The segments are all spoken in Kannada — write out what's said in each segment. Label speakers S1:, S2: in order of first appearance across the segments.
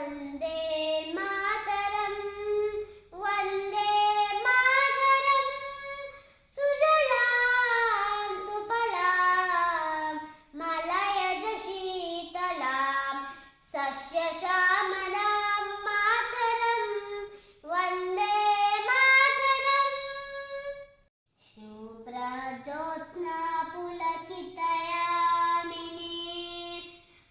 S1: ವಂದೇ ಮಾತರಂ ವಂದೇ ಮಾತರಂ ಸುಜಲಾಂ ಸುಫಲಾಂ ಮಲಯಜ ಶೀತಲಾಂ ಸಸ್ಯ ಶ್ಯಾಮಲಾಂ ಮಾತರಂ ವಂದೇ ಮಾತರಂ ಶುಭ್ರ ಜ್ಯೋತ್ಸ್ನಾ ಪುಲಕಿತಯಾಮಿನಿ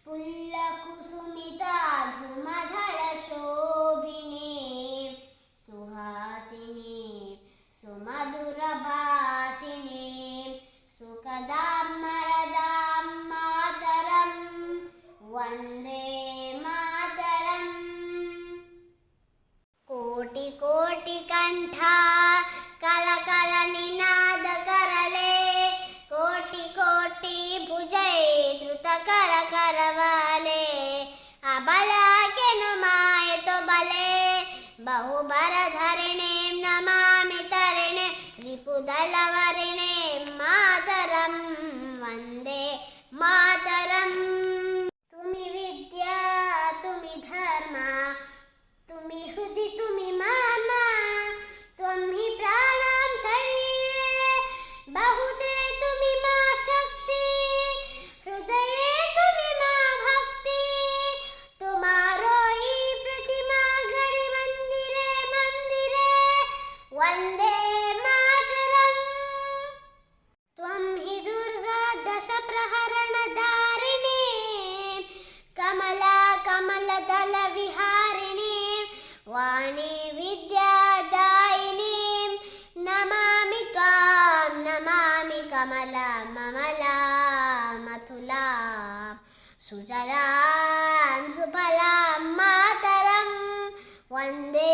S1: ಪುಲ್ಲಕುಸುಮಿತಾ ಧೃಮಧರ ಶೋಭಿನಿ ಸುಹಾಸಿನಿ ಸುಮಧುರ ಭಾಷಿಣಿ ಸುಖದಾಂ ಮರದಾಂ ಮಾತರಂ ವಂದೇ ಮಾತರಂ ಕೋಟಿ ಕೋಟಿ ಕಂಠ ಕಲಕಲ ನಿನಾದ ಕರಲೆ ಕೋಟಿ ಕೋಟಿ ಭುಜೈ ಧೃತ ಕರ ಕರವಾಲೆ ಅಬಲಾಕೆನು ಮಾಯತು ಬಲೆ ಬಹುಬರ ಧರಣೆ ನಮಾಮಿ ತರಣೆ ರಿಪುದಲವರಣೆ ಮಾತರಂ ವಂದೇ ಮಾತರಂ ತುಮಿ ವಿದ್ಯಾ ತುಮಿ ಧರ್ಮ ತುಮಿ ಹೃದಿ ತುಮಿ ಮಮ ತ್ವಂ ಹಿ ಪ್ರಾಣಾಂ ಶರೀರೆ ಬಹುತೆ ತುಮಿ ಮಾ ಶಕ್ತಿ ಹೃದಯೇ ತುಮಿ ಮಾ ಭಕ್ತಿ ತುಮಾರೋ ಈ ಪ್ರತಿಮಾ ಗಡಿ ಮಂದಿರೆ ಮಂದಿರೆ ವಂದೇ ಮಾತರಂ ತ್ವಂ ಹಿ ದುರ್ಗಾ ದಶ ಪ್ರಹರಣ ಧಾರಿಣಿ ಕಮಲಾ ಕಮಲದಲ ವಿಹಾರಿಣಿ ವಾಣಿ ವಿದ್ಯಾದಾಯಿನಿ ನಮಾಮಿ ತ್ವಾಂ ನಮಾಮಿ ಕಮಲಾ ಮಮಲಾ ಮಥುಲಾ ಸುಜಲಾಂ ಸುಫಲಾಂ ಮಾತರಂ ವಂದೇ